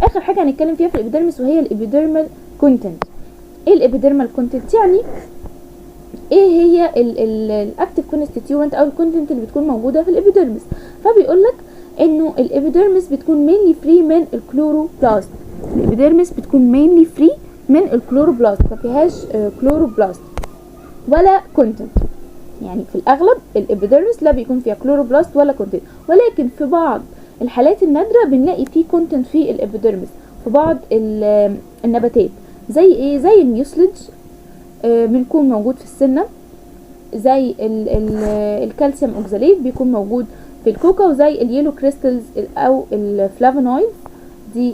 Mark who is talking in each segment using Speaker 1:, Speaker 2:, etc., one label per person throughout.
Speaker 1: اخر حاجه هنتكلم فيها في الابيديرمس وهي الابيديرمال كونتنت. ايه الابيديرمال كونتنت؟ يعني ايه هي الاكتيف كونستيتيوينت او الكونتنت اللي بتكون موجوده في الابيديرمس. فبيقول لك انه الابيديرمس بتكون مينلي فري من الكلوروبلاست. الابيديرمس بتكون مينلي فري من الكلوروبلاست، ما فيهاش كلوروبلاست ولا كونتنت. يعني في الاغلب الابيديرمس لا بيكون فيها كلوروبلاست ولا كونتنت، ولكن في بعض الحالات النادره بنلاقي فيه كونتنت في الابيديرمس في بعض النباتات. زي ايه؟ زي الميوسلج بنكون موجود في السنه، زي الكالسيوم اوكزاليت بيكون موجود في الكوكا، وزي اليلو كريستالز او الفلافونويد دي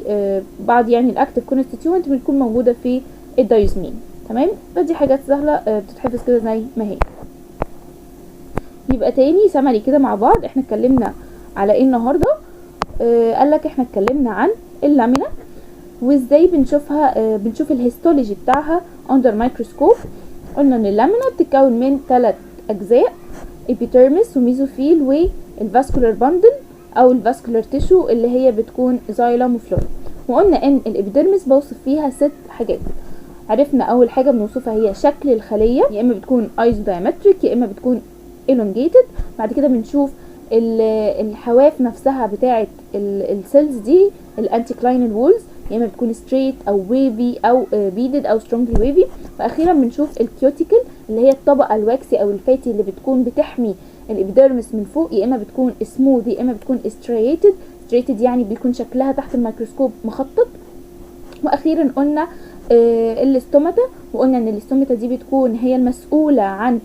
Speaker 1: بعض يعني الاكتيف كونستيتيوينت بتكون موجوده في الدايوزمين. تمام، فدي حاجات سهله بتتحفظ كده زي ما هي. يبقى تاني سمري كده مع بعض، احنا اتكلمنا على ايه النهارده؟ قالك احنا اتكلمنا عن اللامينا وازاي بنشوفها، بنشوف الهيستولوجي بتاعها اندر مايكروسكوب. قلنا ان اللامينا بتتكون من 3 اجزاء: ابيديرمس وميزوفيل والفاسكولار باندل او الفاسكولار تيشو اللي هي بتكون زايلم وفلورا. وقلنا ان الابيديرمس بوصف فيها 6 حاجات. عرفنا اول حاجه بنوصفها هي شكل الخليه، يا اما بتكون ايزودايمتريك يا اما بتكون elongated. بعد كده بنشوف الحواف نفسها بتاعه السيلز دي، الانتيكلاينال وولز، يا اما بتكون ستريت او ويفي او بيدد او سترونجلي ويفي. فاخيرا بنشوف الكيوتيكل اللي هي الطبقه الواكسي او الفاتي اللي بتكون بتحمي الابيديرمس من فوق، يا اما بتكون سموث يا اما بتكون ستريتد يعني بيكون شكلها تحت الميكروسكوب مخطط. واخيرا قلنا الاستوماتا، وقلنا ان الاستوماتا دي بتكون هي المسؤوله عن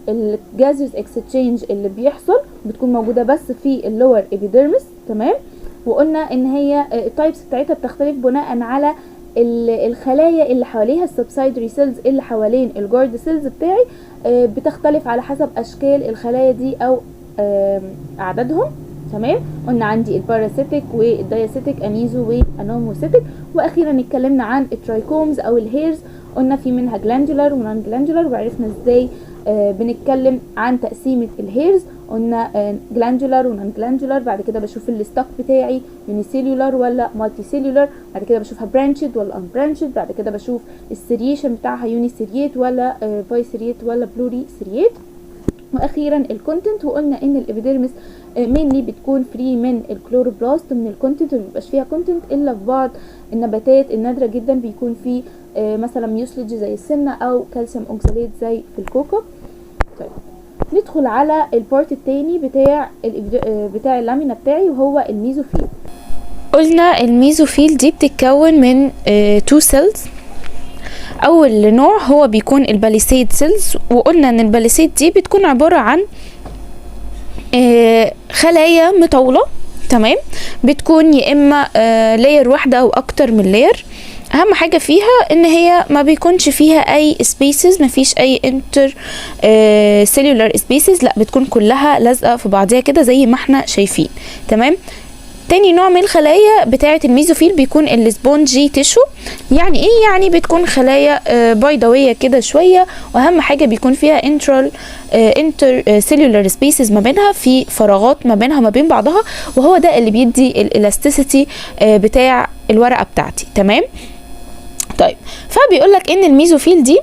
Speaker 1: الجازيوس اكستشينج اللي بيحصل، بتكون موجوده بس في اللور ابيديرمس. تمام، وقلنا ان هي التايبس بتاعتها بتختلف بناء على الخلايا اللي حواليها، السبسايدري سيلز اللي حوالين الجارد سيلز بتاعي بتختلف على حسب اشكال الخلايا دي او اعدادهم. تمام، قلنا عندي الباراسيتيك والداياسيتيك، انيزو وانوموسيتيك. واخيرا اتكلمنا عن الترايكومز او الهيرز، قلنا في منها جلاندولار ونون جلاندولار، وعرفنا ازاي بنتكلم عن تقسيمه الهيرز. قلنا جلاندولار ونون جلاندولار. بعد كده بشوف الستوك بتاعي يونيسيلولار ولا مالتي سيلولار. بعد كده بشوفها برانشد ولا ان برانشد. بعد كده بشوف السيريشن بتاعها يونيسيريت ولا باي سيريت ولا بلوري سيريت. واخيرا الكونتنت، وقلنا ان الابيديرمس مينلي بتكون فري من الكلوروبلاست من الكونتنت، ومبيبقاش فيها كونتنت الا في بعض النباتات النادره جدا بيكون في مثلا ميوسلج زي السنه او كالسيوم اوكزاليت زي في الكوكا. طيب ندخل على البارت التاني بتاع اللامينا بتاعي وهو الميزوفيل.
Speaker 2: قلنا الميزوفيل دي بتتكون من 2 سيلز. اول نوع هو بيكون الباليسيد سيلز، وقلنا ان الباليسيد دي بتكون عبارة عن خلايا مطولة. تمام، بتكون يا اما لاير واحدة او اكتر من لاير. اهم حاجة فيها ان هي ما بيكونش فيها اي سبيسز، ما فيش اي انتر سيلولار سبيسز، لا بتكون كلها لازقة في بعضها كده زي ما احنا شايفين. تمام، تاني نوع من الخلايا بتاعة الميزوفيل بيكون السبونجي تيشو. يعني ايه؟ يعني بتكون خلايا بيضاوية كده شوية، واهم حاجة بيكون فيها انتر سيلولار سبيسز ما بينها، في فراغات ما بينها ما بين بعضها، وهو ده اللي بيدي الالاستيسيتي بتاع الورقة بتاعتي. تمام، طيب فبيقولك ان الميزوفيل دي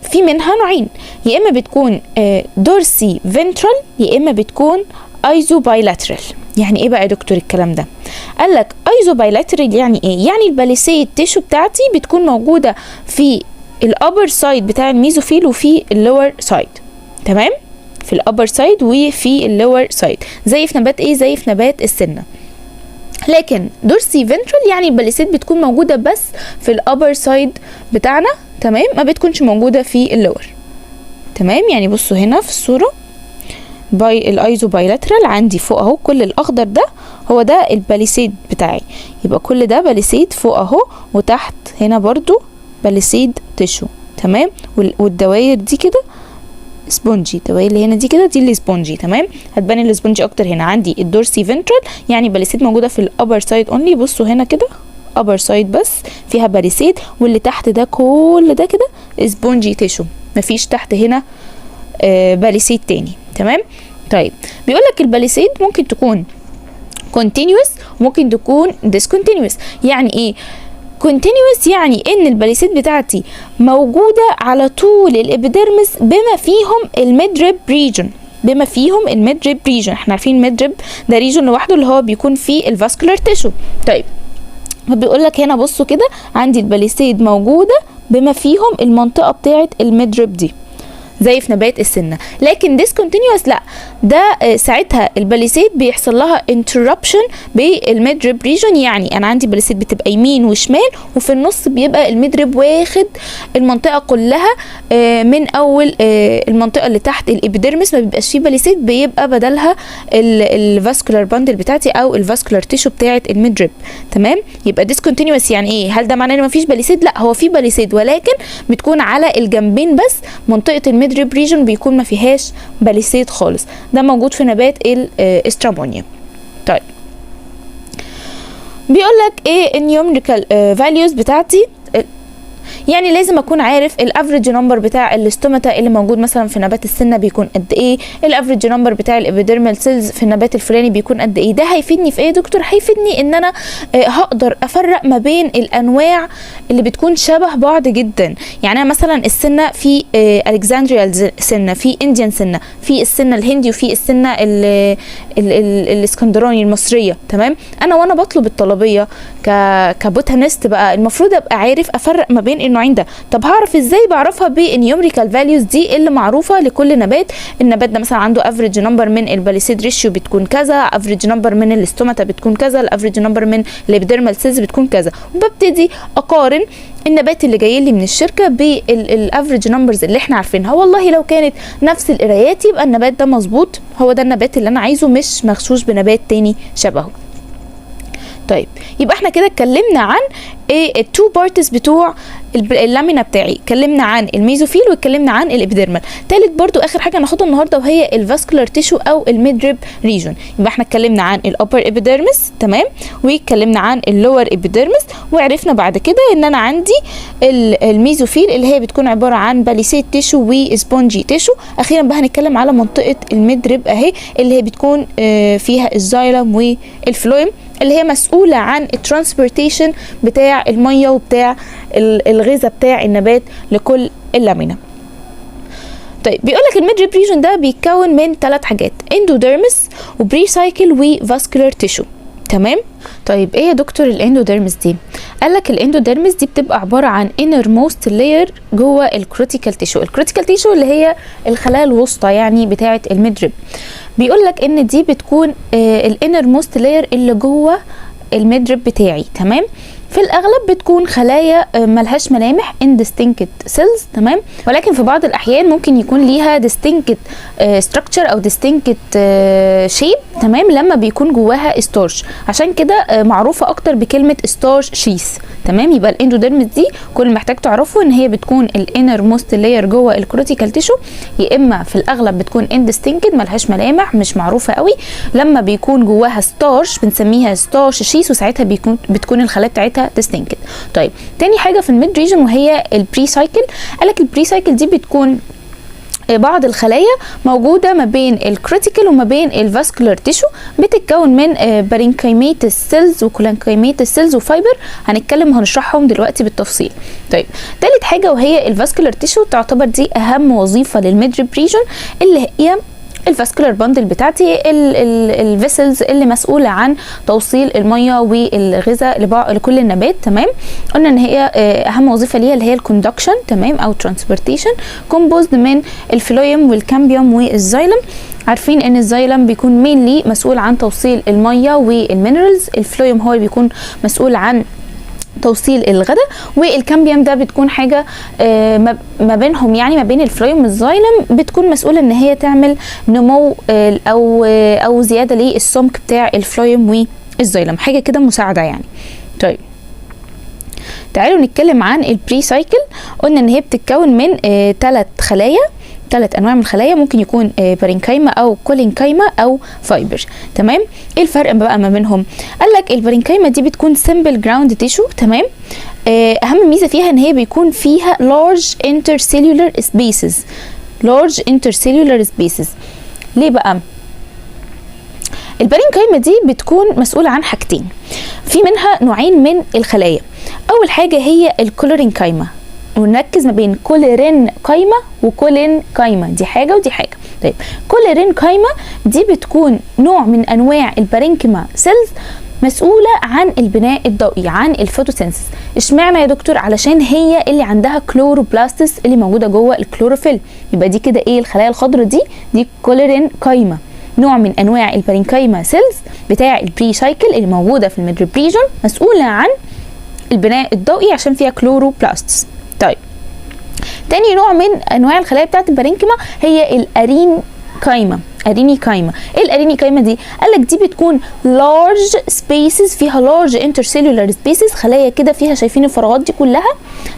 Speaker 2: في منها نوعين، يا اما بتكون دورسي فنترال يا اما بتكون ايزو بايلاترال. يعني ايه بقى يا دكتور الكلام ده؟ قالك ايزو بايلاترال يعني ايه؟ يعني الباليسيد تيشو بتاعتي بتكون موجودة في الابر سايد بتاع الميزوفيل وفي اللور سايد. تمام، في الابر سايد وفي اللور سايد، زي في نبات ايه؟ زي في نبات السنة. لكن دورسي فنترال يعني الباليسيد بتكون موجودة بس في الابر سايد بتاعنا. تمام، ما بتكونش موجودة في اللور. تمام، يعني بصوا هنا في الصورة الايزو بايلاترال عندي فوق اهو، كل الاخضر ده هو ده الباليسيد بتاعي، يبقى كل ده باليسيد فوق اهو، وتحت هنا برضو باليسيد تيشو. تمام، والدواير دي كده سبونجي، الدواير اللي هنا دي كده دي اللي سبونجي. تمام، هتبان السبونجي اكتر هنا. عندي الدورسي فنترال يعني باليسيد موجوده في الابر سايد اونلي، بصوا هنا كده ابر سايد بس فيها باليسيد، واللي تحت ده كل ده كده سبونجي تيشو، مفيش تحت هنا باليسيد تاني. تمام، طيب بيقولك الباليسيد ممكن تكون continuous وممكن تكون discontinuous. يعني ايه continuous؟ يعني ان الباليسيد بتاعتي موجودة على طول الابيديرمس بما فيهم الميدريب ريجون، بما فيهم الميدريب ريجون. احنا عارفين الميدريب ده ريجون لوحده اللي هو بيكون فيه الفاسكولار تيشو. طيب بيقول لك هنا بصوا كده عندي الباليسيد موجودة بما فيهم المنطقة بتاعت الميدريب دي زي في نبات السنة. لكن discontinuous لا، ده ساعتها الباليسيد بيحصل لها interruption بالميدريب ريجون. يعني انا عندي باليسيد بتبقى يمين وشمال وفي النص بيبقى الميدريب واخد المنطقة كلها من اول المنطقة اللي تحت الابيديرمس، ما بيبقاش فيه باليسيد، بيبقى بدلها الفاسكولار باندل بتاعتي او الفاسكولار تيشو بتاعت الميدريب. تمام، يبقى discontinuous يعني ايه؟ هل ده معناه ان مفيش باليسيد؟ لا، هو في باليسيد ولكن بتكون على الجنبين بس، منطقة الميدريب ريجون بيكون ما فيهاش باليسيد خالص. ده موجود في نبات الاسترامونيا. طيب بيقول لك ايه النيومريكال فاليوز بتاعتي؟ يعني لازم اكون عارف الافريج نمبر بتاع الاستوماتا اللي موجود مثلا في نبات السنه بيكون قد ايه، الافريج نمبر بتاع الابيديرمال سيلز في النبات الفلاني بيكون قد ايه. ده هيفيدني في ايه يا دكتور؟ هيفيدني ان انا هقدر افرق ما بين الانواع اللي بتكون شبه بعض جدا. يعني انا مثلا السنه في الكسندريال سنه، في انديان سنه، في السنه الهندي، وفي السنه الاسكندراني المصريه. تمام، انا وانا بطلب الطلبيه كبوتانيست بقى المفروض ابقى عارف افرق ما بين النوعين ده. طب هعرف ازاي؟ بعرفها بالنيومريكال فاليوز دي اللي معروفه لكل نبات. النبات ده مثلا عنده افريج نمبر من الباليسيد ريشيو بتكون كذا، افريج نمبر من الاستوماتا بتكون كذا، الافريج نمبر من الابيديرمال سيلز بتكون كذا، وببتدي اقارن النبات اللي جاي لي من الشركه بالافريج نمبرز اللي احنا عارفينها. والله لو كانت نفس القرايات يبقى النبات ده مظبوط، هو ده النبات اللي انا عايزه، مش مغشوش بنبات تاني شبهه. طيب يبقى احنا كده اتكلمنا عن ايه التو بارتس بتوع اللامينا بتاعي، اتكلمنا عن الميزوفيل واتكلمنا عن الابيديرمال. تالت برضو اخر حاجه هناخدها النهارده وهي الفاسكولار تيشو او الميدريب ريجون. يبقى احنا اتكلمنا عن الابر ابيديرمس، تمام، واتكلمنا عن اللور ابيديرمس، وعرفنا بعد كده ان انا عندي الميزوفيل اللي هي بتكون عباره عن باليسيد تيشو وسبونجي تيشو. اخيرا بقى هنتكلم على منطقه الميدريب اهي اللي هي بتكون فيها الزايلم والفلويم اللي هي مسؤولة عن الترانسبورتيشن بتاع المية وبتاع الغذاء بتاع النبات لكل اللامينا. طيب بيقول لك الميدريب ريجون ده بيتكون من 3 حاجات: اندوديرمس وبريسايكل وفاسكولار تيشو. تمام. طيب ايه يا دكتور الاندوديرمس دي؟ قال لك الاندوديرمس دي بتبقى عباره عن انر موست لاير جوه الكريتيكال تيشو. الكريتيكال تيشو اللي هي الخلايا الوسطى يعني بتاعه الميدريب. بيقول لك ان دي بتكون الانر موست لاير اللي جوه الميدريب بتاعي. تمام، في الاغلب بتكون خلايا ملهاش ملامح indistinct cells. تمام، ولكن في بعض الاحيان ممكن يكون ليها distinct structure او distinct shape. تمام، لما بيكون جواها ستارش، عشان كده معروفه اكتر بكلمه ستارش شيث. تمام، يبقى الاندوديرمس دي كل محتاج تعرفه ان هي بتكون الانر موست لاير جوه الكريتيكال تيشو، يا اما في الاغلب بتكون indistinct ملهاش ملامح مش معروفه قوي. لما بيكون جواها ستارش بنسميها ستارش شيث، وساعتها بتكون الخلايا بتاعتها distinct. طيب تاني حاجه في الميد ريجن وهي البري سايكل. قالك البري سايكل دي بتكون بعض الخلايا موجوده ما بين الكريتيكال وما بين الفاسكولار تيشو، بتتكون من بارينكايماتس سيلز وكولانكايماتس سيلز وفايبر. هنتكلم وهنشرحهم دلوقتي بالتفصيل. طيب تالت حاجه وهي الفاسكولار تيشو، تعتبر دي اهم وظيفه للميدريب ريجن اللي هي الفاسكولار باندل بتاعتي، الفيسلز اللي مسؤوله عن توصيل الميه والغذاء لكل النبات. تمام، قلنا ان هي اهم وظيفه ليها اللي هي الكوندكشن، تمام، او ترانسبورتيشن، كومبوزد من الفلويم والكامبيوم والزايلم. عارفين ان الزايلم بيكون مينلي مسؤول عن توصيل الميه والمينرالز، الفلويم هو اللي بيكون مسؤول عن توصيل الغداء، والكامبيوم ده بتكون حاجه ما بينهم، يعني ما بين الفلويم والزايلم، بتكون مسؤوله ان هي تعمل نمو او زياده للسمك بتاع الفلويم والزايلم، حاجه كده مساعده يعني. طيب تعالوا نتكلم عن البري سايكل. قلنا ان هي بتتكون من 3 خلايا، 3 انواع من الخلايا، ممكن يكون بارينكايما او كولينكايما او فايبر. تمام، ايه الفرق بقى ما بينهم؟ قال لك البارينكايما دي بتكون سمبل جراوند تيشو. تمام، اهم ميزه فيها ان هي بيكون فيها large intercellular spaces. large intercellular spaces ليه بقى؟ البارينكايما دي بتكون مسؤولة عن حاجتين، في منها نوعين من الخلايا. اول حاجة هي الكولورينكايما، ونركز ما بين كوليرينكايما وكولينكايما، دي حاجة ودي حاجة. طيب كوليرينكايما دي بتكون نوع من انواع البارينكيما سيلز مسؤولة عن البناء الضوئي، عن الفوتوسينثيس. اشمعنى يا دكتور؟ علشان هي اللي عندها كلوروبلاستس اللي موجودة جوه الكلوروفيل. يبقى دي كده ايه؟ الخلايا الخضراء دي كوليرينكايما، نوع من انواع البارينكايما سيلز بتاع البري سايكل اللي موجودة في الميدريب ريجون، مسؤولة عن البناء الضوئي عشان فيها كلوروبلاستس. طيب تاني نوع من انواع الخلايا بتاعت البارينكيما هي الارينكايما. ارينيكايما. ايه الارينيكايما دي؟ قالك دي بتكون large spaces، فيها large intercellular spaces، خلايا كده فيها، شايفين الفراغات دي كلها؟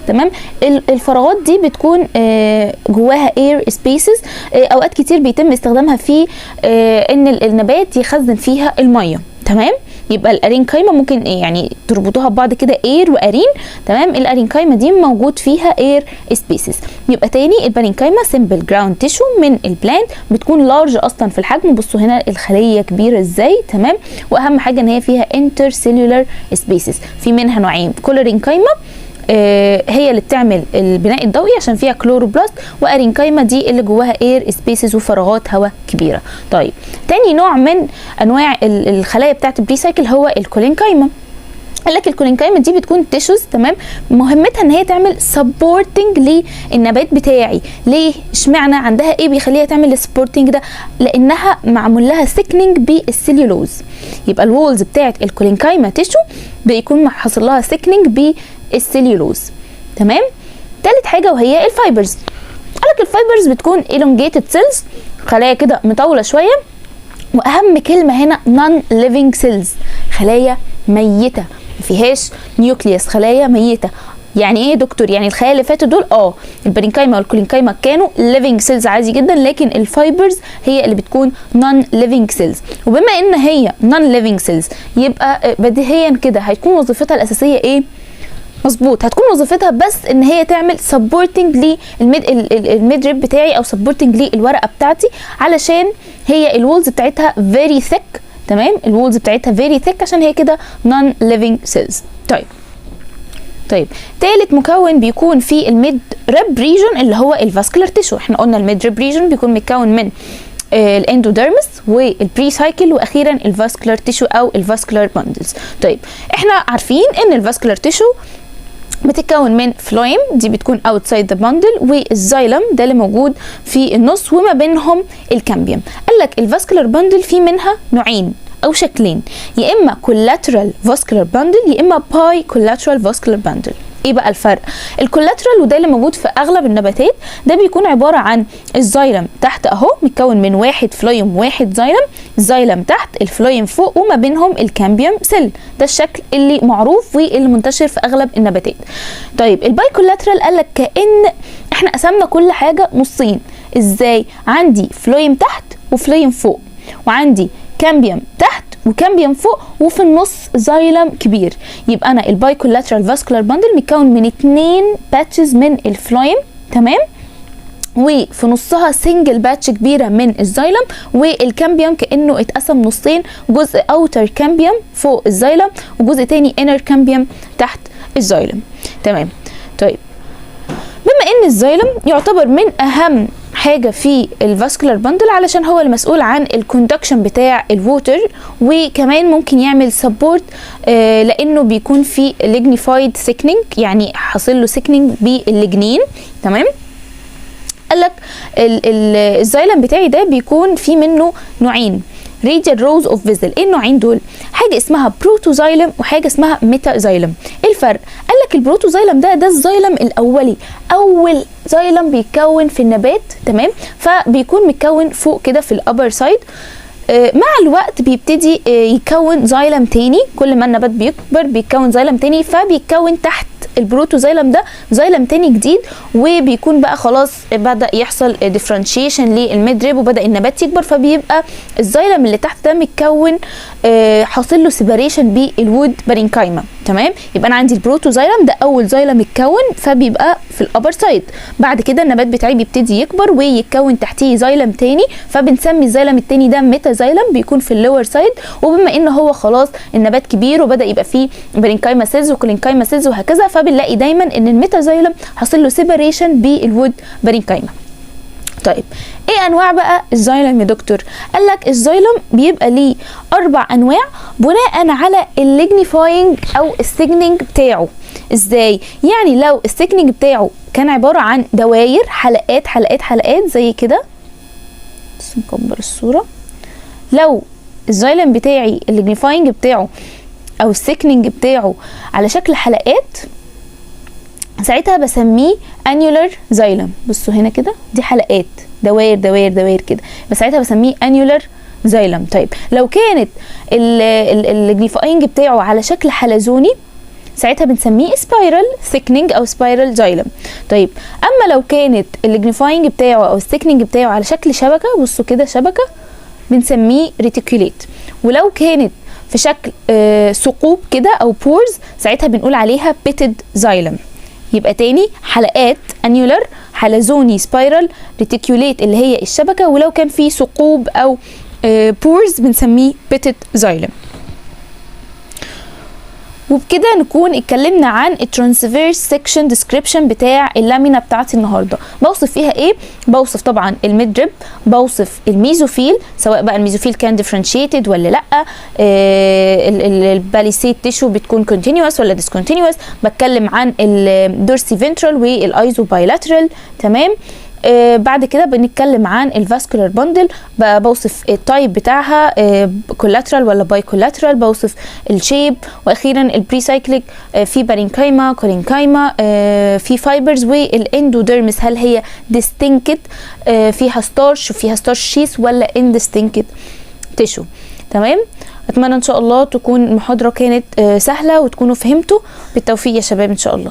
Speaker 2: تمام. الفراغات دي بتكون جواها air spaces. اوقات كتير بيتم استخدامها في ان النبات يخزن فيها الميه. تمام. يبقى الارينكايما ممكن يعني تربطوها ببعض كده، اير وارين. تمام. الارينكايما دي موجود فيها اير سبيسز. يبقى تاني البارينكايما سمبل جراوند تيشو من البلانت، بتكون لارج اصلا في الحجم. بصوا هنا الخليه كبيره ازاي. تمام. واهم حاجه ان هي فيها انتر سيلولار سبيسز. في منها نوعين، كولورينكايما هي اللي بتعمل البناء الضوئي عشان فيها كلوروبلاست، وارينكايما دي اللي جواها اير سبيسز وفراغات هواء كبيره. طيب تاني نوع من انواع الخلايا بتاعت البري سايكل هو الكولينكايما. قال لك الكولينكايما دي بتكون تيشوز. تمام. مهمتها ان هي تعمل سبورتنج للنبات بتاعي. ليه؟ اشمعنى؟ عندها ايه بيخليها تعمل السبورتنج ده؟ لانها معمول لها سيكنينج بالسيلولوز. يبقى الوولز بتاعت الكولينكايما تيشو بيكون حاصل لها سيكنينج بالسيلولوز. تمام. تالت حاجه وهي الفايبرز. قال لك الفايبرز بتكون elongated cells، خلايا كده مطوله شويه. واهم كلمه هنا non living cells، خلايا ميته مفيهاش نيوكليوس، خلايا ميته. يعني ايه يا دكتور؟ يعني الخلايا اللي فاتوا دول البارينكايما والكولينكايما كانوا living cells عادي جدا، لكن الفايبرز هي اللي بتكون non living cells. وبما ان هي non living cells يبقى بديهيا كده هيكون وظيفتها الاساسيه ايه؟ مظبوط، هتكون وظيفتها بس ان هي تعمل سبورتنج للميدريب بتاعي، او سبورتنج للورقه بتاعتي، علشان هي الوولز بتاعتها very thick. تمام. الوولز بتاعتها very thick عشان هي كده non living cells. طيب تالت مكون بيكون في الميد ريب ريجون اللي هو الفاسكولار تيشو. احنا قلنا الميد ريب ريجون بيكون متكون من الاندوديرمس والبري سايكل واخيرا الفاسكولار تيشو او الفاسكولار باندلز. طيب احنا عارفين ان الفاسكولار تيشو بتتكون من فلويم، دي بتكون outside the bundle، والزايلم ده اللي موجود في النص، وما بينهم الكامبيوم. قال لك الفاسكولار باندل في منها نوعين او شكلين، يا اما collateral vascular bundle يا اما bicollateral vascular bundle. ايه بقى الفرق؟ الكولاترال وده اللي موجود في اغلب النباتات، ده بيكون عباره عن الزايلم تحت اهو متكون من واحد فلويم واحد زايلم، الزايلم تحت الفلويم فوق وما بينهم الكامبيوم سيل. ده الشكل اللي معروف واللي منتشر في اغلب النباتات. طيب البايكولاترال قال لك كأن احنا قسمنا كل حاجه نصين. ازاي؟ عندي فلويم تحت وفلويم فوق، وعندي كامبيوم تحت وكامبيوم فوق، وفي النص زايلم كبير. يبقى انا البايكولاترال فاسكولار باندل متكون من 2 باتشز من الفلويم. تمام. وفي نصها سنجل باتش كبيره من الزايلم، والكامبيوم كانه اتقسم نصين، جزء اوتر كامبيوم فوق الزايلم وجزء تاني انر كامبيوم تحت الزايلم. تمام. طيب بما ان الزايلم يعتبر من اهم حاجه في الفاسكولار باندل علشان هو المسؤول عن الكوندكشن بتاع الووتر، وكمان ممكن يعمل سبورت لانه بيكون في ليجنيفايد سيكنينج، يعني حاصل له سيكنينج بالليجنين. تمام. قالك الزايلم بتاعي ده بيكون في منه نوعين، radial rows of vessel. ايه النوعين دول؟ حاجه اسمها بروتوزايلم وحاجه اسمها ميتازايلم. ايه الفرق؟ قالك البروتوزايلم ده الزايلم الاولي، اول زايلم بيتكون في النبات. تمام. فبيكون متكون فوق كده في الابر سايد. مع الوقت بيبتدي يكون زايلم تاني، كل ما النبات بيكبر بيتكون زايلم تاني، فبيتكون تحت البروتوزايلم ده زايلم تاني جديد، وبيكون بقى خلاص بدأ يحصل ديفرنشيشن للميدريب وبدأ النبات يكبر، فبيبقى الزايلم اللي تحت ده متكون حاصل له سيباريشن بالوود بارينكايما. تمام. يبقى انا عندي البروتوزايلم ده اول زايلم اتكون، فبيبقى في الابر سايد. بعد كده النبات بتاعي بيبتدي يكبر ويتكون تحتيه زايلم تاني، فبنسمي الزايلم التاني ده ميتازايلم، بيكون في اللور سايد. وبما ان هو خلاص النبات كبير وبدا يبقى فيه برينكايما سيلز وكولينكايما سيلز وهكذا، فبنلاقي دايما ان الميتازايلم حاصل له سيبريشن بالوود برينكايما. طيب ايه انواع بقى الزايلم يا دكتور؟ قال لك الزايلم بيبقى ليه 4 انواع بناء على الليجنيفاينج او السيجننج بتاعه. ازاي؟ يعني لو السيجننج بتاعه كان عباره عن دواير، حلقات حلقات حلقات زي كده، بس نكبر الصوره. لو الزايلم بتاعي الليجنيفاينج بتاعه او السيكننج بتاعه على شكل حلقات، ساعتها بسميه انيولار زايلم. بصوا هنا كده، دي حلقات دواير دواير دواير كده، بس ساعتها بسميه انيولار زايلم. طيب لو كانت الليجنيفاينج بتاعه على شكل حلزوني، ساعتها بنسميه سبايرال ثيكنينج او سبايرال زايلم. طيب اما لو كانت الليجنيفاينج بتاعه او الثيكنينج بتاعه على شكل شبكه، بصوا كده شبكه، بنسميه ريتيكوليت. ولو كانت في شكل ثقوب كده او بورز، ساعتها بنقول عليها بيتد زايلم. يبقى تاني، حلقات انيولار، حلزوني سبايرال، ريتيكوليت اللي هي الشبكه، ولو كان في ثقوب او بورز بنسميه بيتد زايلم. وبكده نكون اتكلمنا عن الترانسفيرس سيكشن ديسكريبشن بتاع اللامينا بتاعتي النهارده. بوصف فيها ايه؟ بوصف طبعا الميدريب، بوصف الميزوفيل سواء بقى الميزوفيل كان ديفرنشيتد ولا لا، الباليسيد تيشو بتكون كونتينيوس ولا ديسكونتينيوس، بتكلم عن الدورسي فينترال والايزو بايلاترال. تمام. بعد كده بنتكلم عن الفاسكولار باندل، بوصف التايب بتاعها كولاترال ولا باي كولاترال، بوصف الشيب، واخيرا البريسايكليك في بارينكايما كولينكايما في فايبرز، والاندوديرمس هل هي ديستينكت فيها ستارش وفيها ستارش شيث ولا اندستينكت تيشو. تمام. اتمنى ان شاء الله تكون المحاضرة كانت سهلة وتكونوا فهمتوا. بالتوفيق يا شباب ان شاء الله.